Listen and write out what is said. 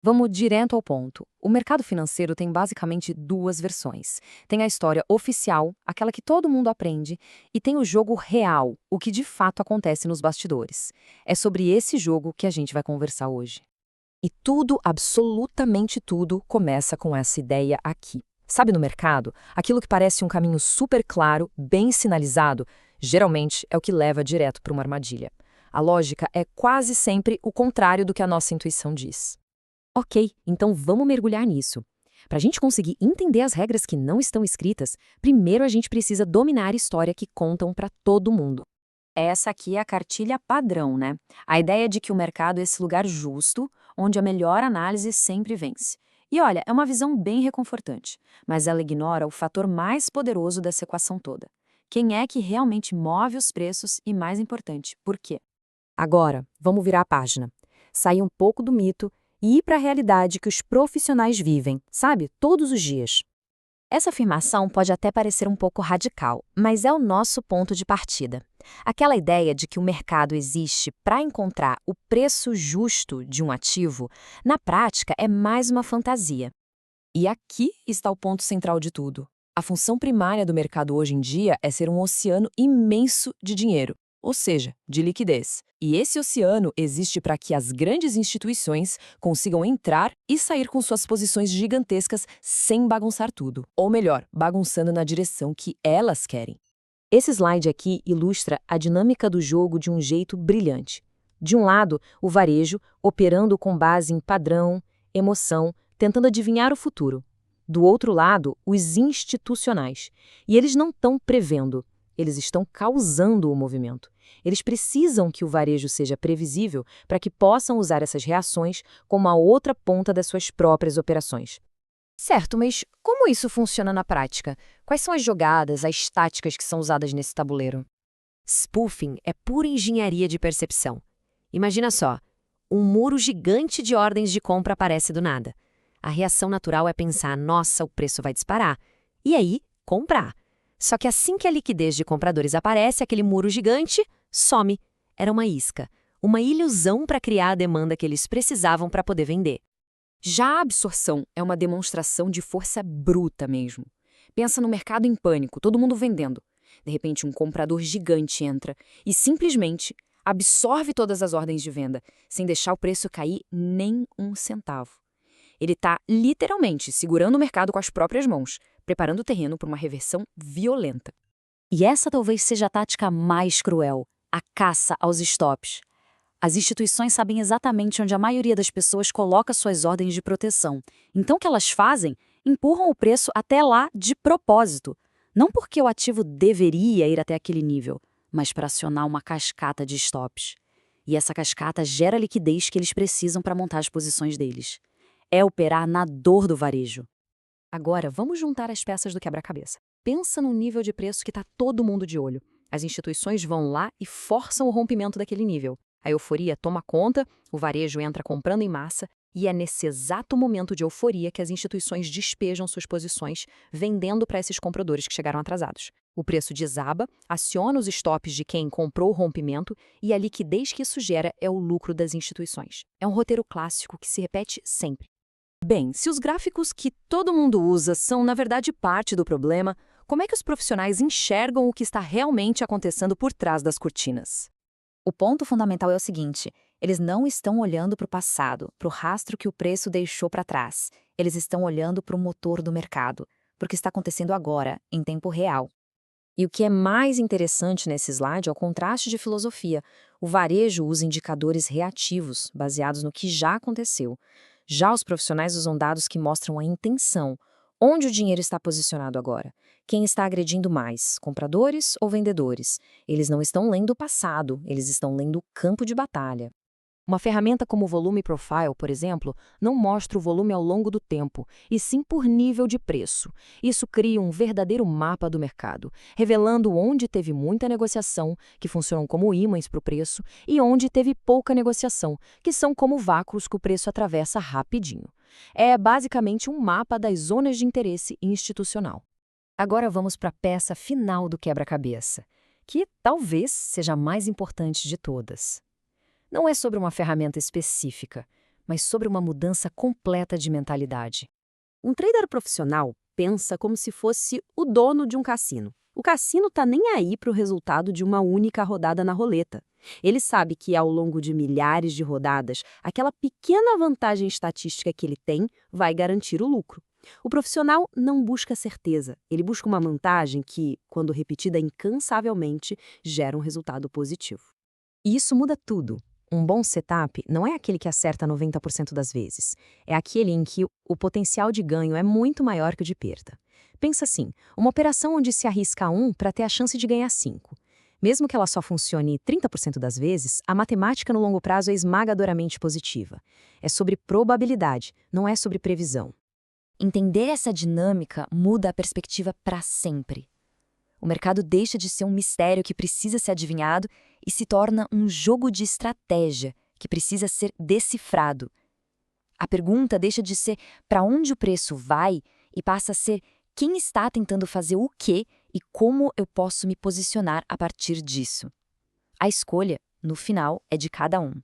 Vamos direto ao ponto. O mercado financeiro tem basicamente duas versões. Tem a história oficial, aquela que todo mundo aprende, e tem o jogo real, o que de fato acontece nos bastidores. É sobre esse jogo que a gente vai conversar hoje. E tudo, absolutamente tudo, começa com essa ideia aqui. Sabe, no mercado, aquilo que parece um caminho super claro, bem sinalizado, geralmente é o que leva direto para uma armadilha. A lógica é quase sempre o contrário do que a nossa intuição diz. Ok, então vamos mergulhar nisso. Para a gente conseguir entender as regras que não estão escritas, primeiro a gente precisa dominar a história que contam para todo mundo. Essa aqui é a cartilha padrão, né? A ideia de que o mercado é esse lugar justo, onde a melhor análise sempre vence. E olha, é uma visão bem reconfortante, mas ela ignora o fator mais poderoso dessa equação toda. Quem é que realmente move os preços e, mais importante, por quê? Agora, vamos virar a página. Sair um pouco do mito e ir para a realidade que os profissionais vivem, sabe? Todos os dias. Essa afirmação pode até parecer um pouco radical, mas é o nosso ponto de partida. Aquela ideia de que o mercado existe para encontrar o preço justo de um ativo, na prática é mais uma fantasia. E aqui está o ponto central de tudo. A função primária do mercado hoje em dia é ser um oceano imenso de dinheiro, ou seja, de liquidez. E esse oceano existe para que as grandes instituições consigam entrar e sair com suas posições gigantescas sem bagunçar tudo. Ou melhor, bagunçando na direção que elas querem. Esse slide aqui ilustra a dinâmica do jogo de um jeito brilhante. De um lado, o varejo, operando com base em padrão, emoção, tentando adivinhar o futuro. Do outro lado, os institucionais. E eles não estão prevendo, eles estão causando o movimento. Eles precisam que o varejo seja previsível para que possam usar essas reações como a outra ponta das suas próprias operações. Certo, mas como isso funciona na prática? Quais são as jogadas, as táticas que são usadas nesse tabuleiro? Spoofing é pura engenharia de percepção. Imagina só, um muro gigante de ordens de compra aparece do nada. A reação natural é pensar, nossa, o preço vai disparar. E aí, comprar. Só que assim que a liquidez de compradores aparece, aquele muro gigante some. Era uma isca, uma ilusão para criar a demanda que eles precisavam para poder vender. Já a absorção é uma demonstração de força bruta mesmo. Pensa no mercado em pânico, todo mundo vendendo. De repente, um comprador gigante entra e simplesmente absorve todas as ordens de venda, sem deixar o preço cair nem um centavo. Ele está literalmente segurando o mercado com as próprias mãos, preparando o terreno para uma reversão violenta. E essa talvez seja a tática mais cruel, a caça aos stops. As instituições sabem exatamente onde a maioria das pessoas coloca suas ordens de proteção. Então o que elas fazem? Empurram o preço até lá de propósito. Não porque o ativo deveria ir até aquele nível, mas para acionar uma cascata de stops. E essa cascata gera a liquidez que eles precisam para montar as posições deles. É operar na dor do varejo. Agora, vamos juntar as peças do quebra-cabeça. Pensa no nível de preço que está todo mundo de olho. As instituições vão lá e forçam o rompimento daquele nível. A euforia toma conta, o varejo entra comprando em massa, e é nesse exato momento de euforia que as instituições despejam suas posições, vendendo para esses compradores que chegaram atrasados. O preço desaba, aciona os stops de quem comprou o rompimento, e a liquidez que isso gera é o lucro das instituições. É um roteiro clássico que se repete sempre. Bem, se os gráficos que todo mundo usa são, na verdade, parte do problema, como é que os profissionais enxergam o que está realmente acontecendo por trás das cortinas? O ponto fundamental é o seguinte: eles não estão olhando para o passado, para o rastro que o preço deixou para trás. Eles estão olhando para o motor do mercado, para o que está acontecendo agora, em tempo real. E o que é mais interessante nesse slide é o contraste de filosofia. O varejo usa indicadores reativos, baseados no que já aconteceu. Já os profissionais usam dados que mostram a intenção, onde o dinheiro está posicionado agora. Quem está agredindo mais, compradores ou vendedores? Eles não estão lendo o passado, eles estão lendo o campo de batalha. Uma ferramenta como o Volume Profile, por exemplo, não mostra o volume ao longo do tempo, e sim por nível de preço. Isso cria um verdadeiro mapa do mercado, revelando onde teve muita negociação, que funcionam como ímãs para o preço, e onde teve pouca negociação, que são como vácuos que o preço atravessa rapidinho. É basicamente um mapa das zonas de interesse institucional. Agora vamos para a peça final do quebra-cabeça, que talvez seja a mais importante de todas. Não é sobre uma ferramenta específica, mas sobre uma mudança completa de mentalidade. Um trader profissional pensa como se fosse o dono de um cassino. O cassino está nem aí para o resultado de uma única rodada na roleta. Ele sabe que, ao longo de milhares de rodadas, aquela pequena vantagem estatística que ele tem vai garantir o lucro. O profissional não busca certeza, ele busca uma vantagem que, quando repetida incansavelmente, gera um resultado positivo. E isso muda tudo. Um bom setup não é aquele que acerta 90% das vezes. É aquele em que o potencial de ganho é muito maior que o de perda. Pensa assim, uma operação onde se arrisca 1 para ter a chance de ganhar 5. Mesmo que ela só funcione 30% das vezes, a matemática no longo prazo é esmagadoramente positiva. É sobre probabilidade, não é sobre previsão. Entender essa dinâmica muda a perspectiva para sempre. O mercado deixa de ser um mistério que precisa ser adivinhado e se torna um jogo de estratégia que precisa ser decifrado. A pergunta deixa de ser para onde o preço vai e passa a ser quem está tentando fazer o quê e como eu posso me posicionar a partir disso. A escolha, no final, é de cada um.